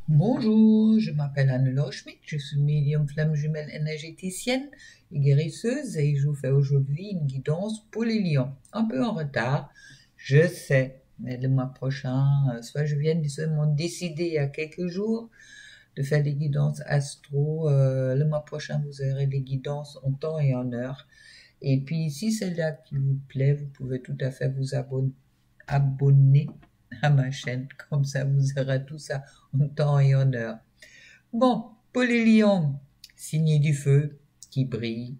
Bonjour, je m'appelle Anne-Laure Schmidt, je suis médium flamme jumelle énergéticienne et guérisseuse et je vous fais aujourd'hui une guidance pour les lions. Un peu en retard, je sais, mais le mois prochain, soit je viens de seulement décider il y a quelques jours de faire des guidances astro. Le mois prochain, vous aurez des guidances en temps et en heure. Et puis, si c'est là qui vous plaît, vous pouvez tout à fait vous abonner à ma chaîne. Comme ça, vous aurez tout ça en temps et en heure. Bon, pour les lions, signe du feu qui brille,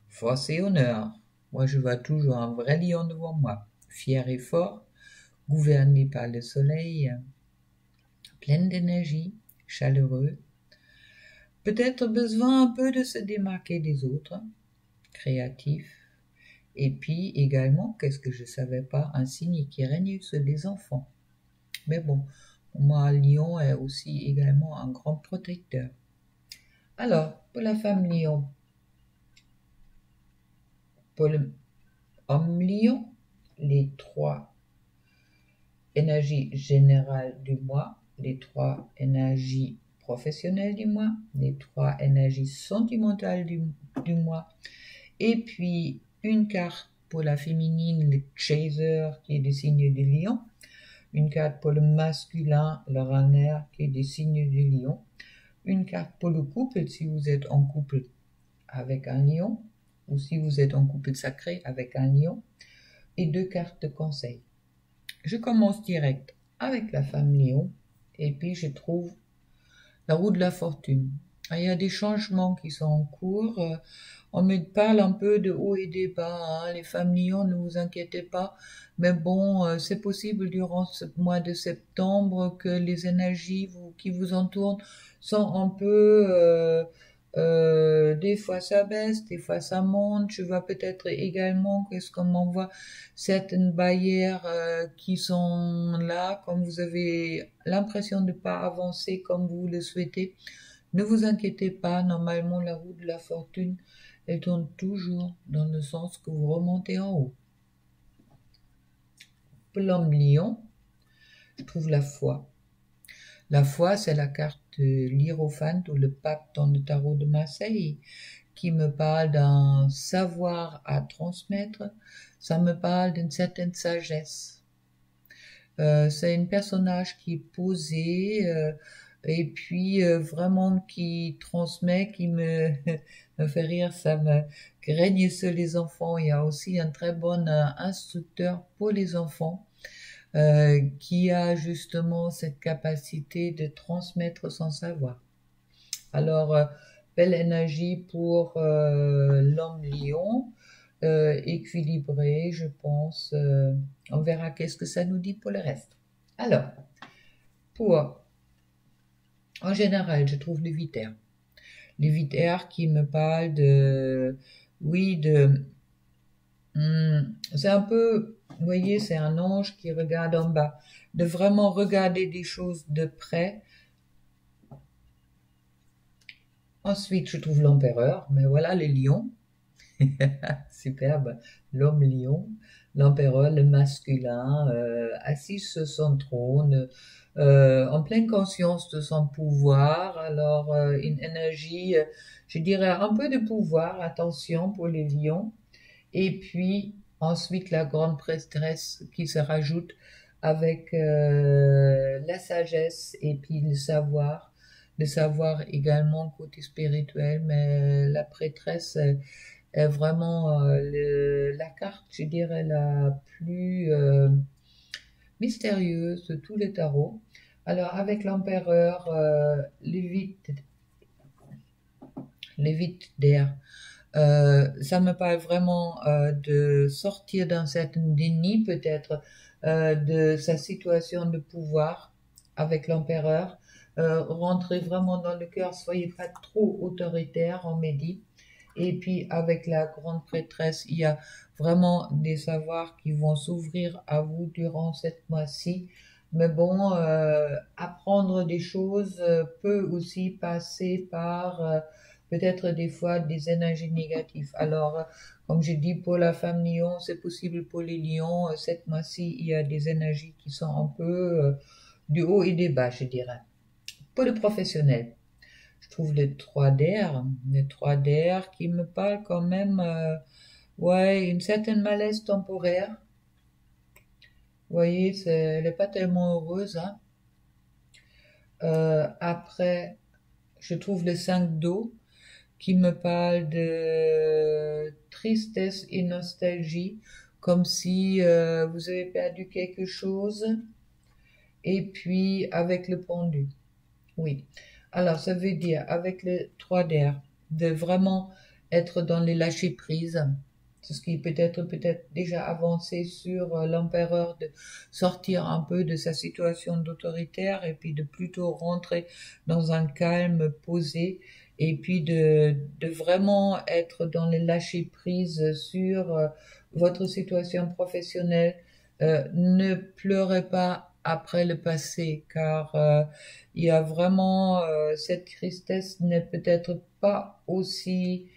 force et honneur. Moi, je vois toujours un vrai lion devant moi, fier et fort, gouverné par le soleil, plein d'énergie, chaleureux. Peut-être besoin un peu de se démarquer des autres, créatif. Et puis également, qu'est-ce que je savais pas, un signe qui règne sur les enfants. Mais bon, moi, lion est aussi également un grand protecteur. Alors, pour la femme lion, pour l'homme lion, les trois énergies générales du mois, les trois énergies professionnelles du mois, les trois énergies sentimentales du mois, et puis une carte pour la féminine, le chaser, qui est le signe du lion, une carte pour le masculin, le runner, qui est des signes du lion, une carte pour le couple, si vous êtes en couple avec un lion, ou si vous êtes en couple sacré avec un lion, et deux cartes de conseil. Je commence direct avec la femme lion, et puis je trouve la roue de la fortune. Il y a des changements qui sont en cours. On me parle un peu de haut et des bas, hein. Les femmes lions, ne vous inquiétez pas. Mais bon, c'est possible durant ce mois de septembre que les énergies qui vous entourent sont un peu... des fois ça baisse, des fois ça monte. Je vois peut-être également qu'est-ce qu'on m'envoie certaines barrières qui sont là, comme vous avez l'impression de ne pas avancer comme vous le souhaitez. Ne vous inquiétez pas, normalement la roue de la fortune, elle tourne toujours dans le sens que vous remontez en haut. Pour l'homme lion, je trouve la foi. La foi, c'est la carte de l'Hiérophante ou le pape dans le tarot de Marseille qui me parle d'un savoir à transmettre. Ça me parle d'une certaine sagesse. C'est un personnage qui est posé et puis vraiment qui transmet, qui me, me fait rire, ça me graigne sur les enfants. Il y a aussi un très bon instructeur pour les enfants qui a justement cette capacité de transmettre son savoir. Alors, belle énergie pour l'homme lion, équilibré, je pense. On verra qu'est-ce que ça nous dit pour le reste. Alors, pour, en général, je trouve les Vipères. Les Vipères qui me parlent de, oui, c'est un peu, vous voyez, c'est un ange qui regarde en bas, de vraiment regarder des choses de près. Ensuite, je trouve l'empereur, mais voilà les lions. Superbe, l'homme lion, l'empereur, le masculin, assis sur son trône, en pleine conscience de son pouvoir. Alors, une énergie, je dirais un peu de pouvoir, attention pour les lions. Et puis, ensuite, la grande prêtresse qui se rajoute avec la sagesse et puis le savoir également côté spirituel, mais la prêtresse est vraiment la carte, je dirais, la plus mystérieuse de tous les tarots. Alors, avec l'empereur, lévite d'air, ça me parle vraiment de sortir d'un certain déni, peut-être, de sa situation de pouvoir avec l'empereur. Rentrer vraiment dans le cœur, soyez pas trop autoritaire, on m'a dit. Et puis avec la grande prêtresse, il y a vraiment des savoirs qui vont s'ouvrir à vous durant cette mois-ci. Mais bon, apprendre des choses peut aussi passer par peut-être des fois des énergies négatives. Alors, comme je dis pour la femme lion, c'est possible pour les lions. Cette mois-ci, il y a des énergies qui sont un peu du haut et des bas, je dirais. Pour le professionnel, je trouve le 3 d'air, qui me parle quand même, ouais, une certaine malaise temporaire. Vous voyez, elle n'est pas tellement heureuse, hein. Après, je trouve le 5 d'eau qui me parle de tristesse et nostalgie, comme si vous avez perdu quelque chose. Et puis avec le pendu, oui. Alors ça veut dire avec le 3 d'air, de vraiment être dans les lâcher prise. C'est ce qui peut-être déjà avancé sur l'empereur, de sortir un peu de sa situation d'autoritaire et puis de plutôt rentrer dans un calme posé et puis de vraiment être dans les lâcher prise sur votre situation professionnelle. Ne pleurez pas après le passé, car il y a vraiment cette tristesse n'est peut-être pas aussi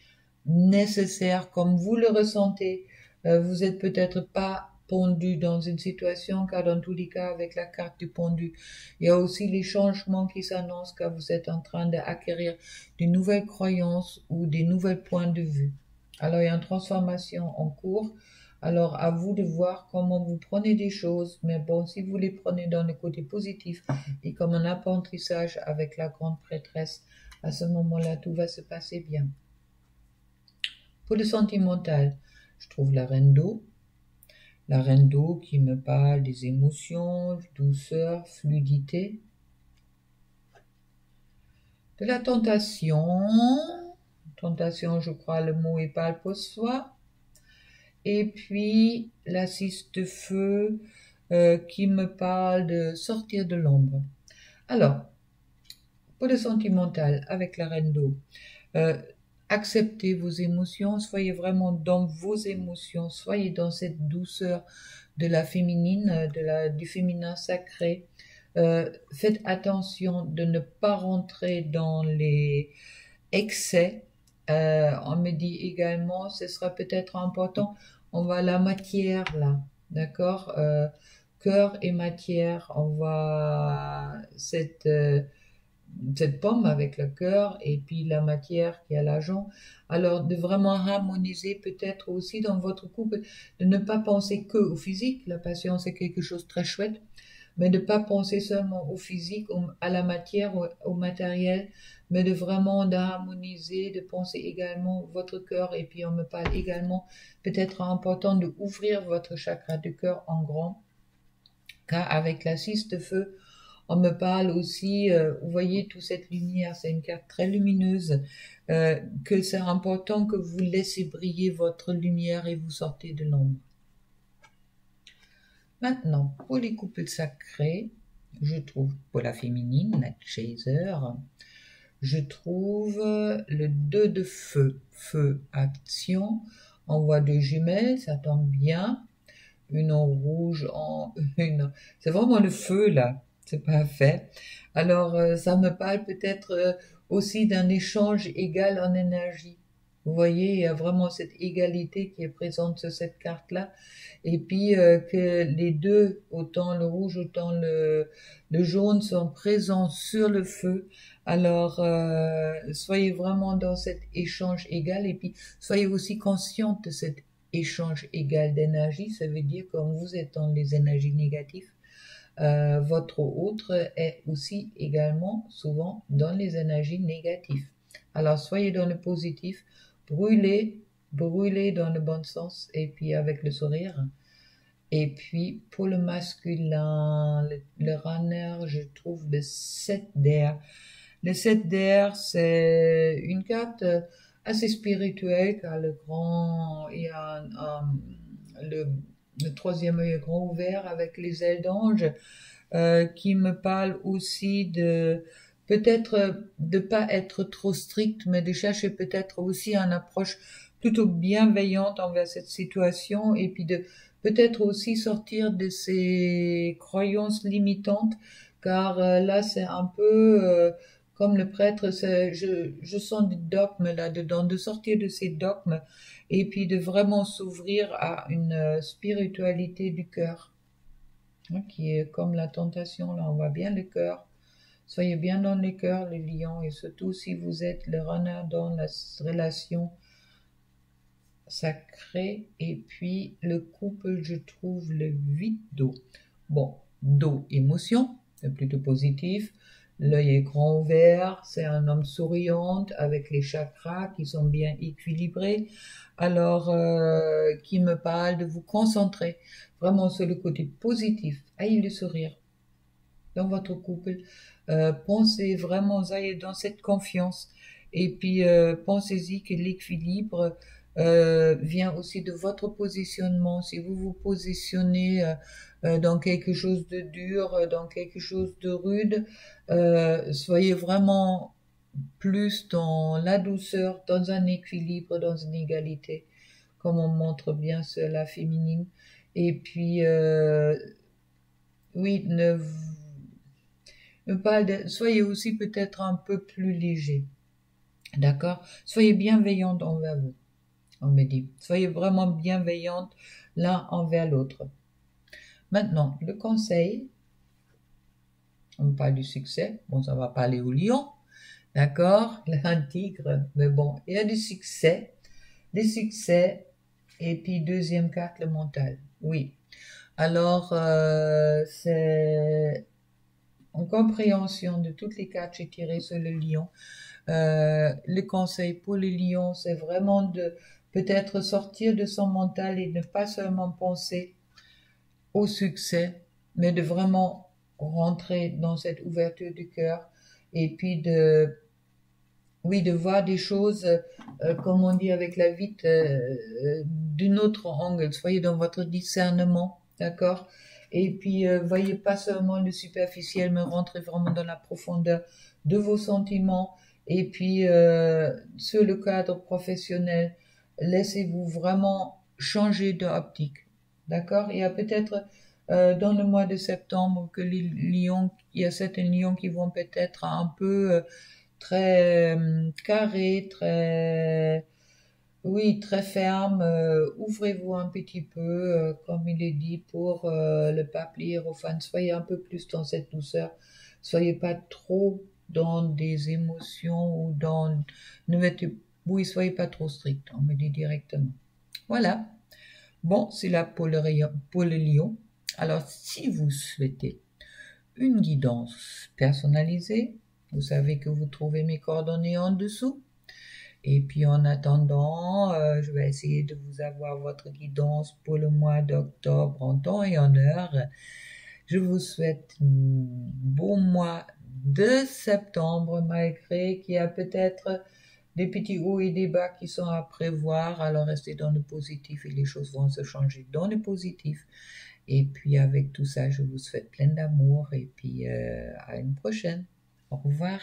nécessaire comme vous le ressentez. Vous êtes peut-être pas pendu dans une situation, car dans tous les cas, avec la carte du pendu, il y a aussi les changements qui s'annoncent, car vous êtes en train d'acquérir de nouvelles croyances ou des nouveaux points de vue. Alors, il y a une transformation en cours. Alors, à vous de voir comment vous prenez des choses. Mais bon, si vous les prenez dans le côté positif et comme un apprentissage avec la grande prêtresse, à ce moment-là, tout va se passer bien. Pour le sentimental, je trouve la reine d'eau. La reine d'eau qui me parle des émotions, douceur, fluidité. De la tentation. Tentation, je crois, le mot est pas pour soi. Et puis la 6 de feu qui me parle de sortir de l'ombre. Alors, pour le sentimental, avec la reine d'eau, acceptez vos émotions, soyez vraiment dans vos émotions, soyez dans cette douceur de la féminine, du féminin sacré. Faites attention de ne pas rentrer dans les excès. On me dit également, ce sera peut-être important, on va la matière là, d'accord, cœur et matière, on va cette pomme avec le cœur et puis la matière qui a l'argent. Alors de vraiment harmoniser peut-être aussi dans votre couple, de ne pas penser que au physique, la passion c'est quelque chose de très chouette, mais de ne pas penser seulement au physique, à la matière, au matériel, mais de vraiment d'harmoniser, de penser également votre cœur. Et puis on me parle également peut-être important de ouvrir votre chakra du cœur en grand, car avec la 6 de feu, on me parle aussi, vous voyez, toute cette lumière, c'est une carte très lumineuse, que c'est important que vous laissez briller votre lumière et vous sortez de l'ombre. Maintenant, pour les couples sacrés, je trouve, pour la féminine, la chaser, je trouve le 2 de feu, feu, action, on voit deux jumelles, ça tombe bien, une en rouge, c'est vraiment le feu là, c'est pas fait. Alors, ça me parle peut-être aussi d'un échange égal en énergie. Vous voyez, il y a vraiment cette égalité qui est présente sur cette carte-là. Et puis que les deux, autant le rouge, autant le jaune, sont présents sur le feu. Alors, soyez vraiment dans cet échange égal et puis soyez aussi consciente de cet échange égal d'énergie. Ça veut dire que quand vous êtes dans les énergies négatives, votre autre est aussi également souvent dans les énergies négatives. Alors, soyez dans le positif, brûlez dans le bon sens et puis avec le sourire. Et puis, pour le masculin, le runner, je trouve le 7 d'air. Le 7 d'air, c'est une carte assez spirituelle, car le grand, il y a le troisième œil est grand ouvert avec les ailes d'ange, qui me parle aussi de peut-être de pas être trop strict, mais de chercher peut-être aussi une approche plutôt bienveillante envers cette situation et puis de peut-être aussi sortir de ces croyances limitantes, car là c'est un peu comme le prêtre, je sens des dogmes là-dedans, de sortir de ces dogmes et puis de vraiment s'ouvrir à une spiritualité du cœur, hein, qui est comme la tentation, là on voit bien le cœur, Soyez bien dans les cœurs, les lions, et surtout si vous êtes le renard dans la relation sacrée. Et puis le couple, je trouve le 8 d'eau. Bon, d'eau, émotion, c'est plutôt positif. L'œil est grand ouvert, c'est un homme souriant avec les chakras qui sont bien équilibrés. Alors, qui me parle de vous concentrer vraiment sur le côté positif. Ayez le sourire dans votre couple. Pensez vraiment, ayez dans cette confiance. Et puis, pensez-y que l'équilibre vient aussi de votre positionnement. Si vous vous positionnez dans quelque chose de dur, dans quelque chose de rude, soyez vraiment plus dans la douceur, dans un équilibre, dans une égalité, comme on montre bien cela féminine. Et puis, oui, soyez aussi peut-être un peu plus léger. D'accord? Soyez bienveillante envers vous, on me dit. Soyez vraiment bienveillante l'un envers l'autre. Maintenant, le conseil, on parle du succès. Bon, ça va parler au lion. D'accord? Un tigre. Mais bon, il y a du succès. Des succès. Et puis, deuxième carte, le mental. Oui. Alors, c'est en compréhension de toutes les cartes que j'ai tirées sur le lion. Le conseil pour le lion, c'est vraiment de peut-être sortir de son mental et ne pas seulement penser au succès, mais de vraiment rentrer dans cette ouverture du cœur et puis de voir des choses, comme on dit avec la vitre, d'un autre angle. Soyez dans votre discernement, d'accord? Et puis, voyez pas seulement le superficiel, mais rentrez vraiment dans la profondeur de vos sentiments. Et puis, sur le cadre professionnel, laissez-vous vraiment changer d'optique, d'accord? Il y a peut-être dans le mois de septembre que les lions, il y a certains lions qui vont peut-être un peu très carré, très, oui, très ferme. Ouvrez-vous un petit peu, comme il est dit, pour le pape hiérophante. Soyez un peu plus dans cette douceur. Soyez pas trop dans des émotions ou dans... Oui, soyez pas trop strict, on me dit directement. Voilà. Bon, c'est là pour le lion. Alors, si vous souhaitez une guidance personnalisée, vous savez que vous trouvez mes coordonnées en dessous. Et puis en attendant, je vais essayer de vous avoir votre guidance pour le mois d'octobre en temps et en heure. Je vous souhaite un bon mois de septembre, malgré qu'il y a peut-être des petits hauts et des bas qui sont à prévoir. Alors restez dans le positif et les choses vont se changer dans le positif. Et puis avec tout ça, je vous souhaite plein d'amour et puis à une prochaine. Au revoir.